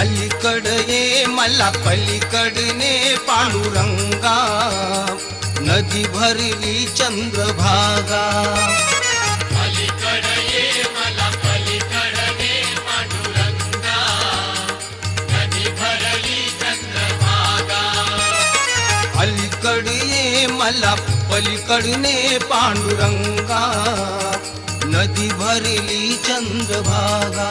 अलीकड ये मला पलीकडने पांडुरंगा, नदी भरली चंद्रभागा। अलीकड ये मला पलीकडने पांडुरंगा, नदी भरली चंद्रभागा। अलीकड ये मला पलीकडने पांडुरंगा, नदी भरली चंद्रभागा।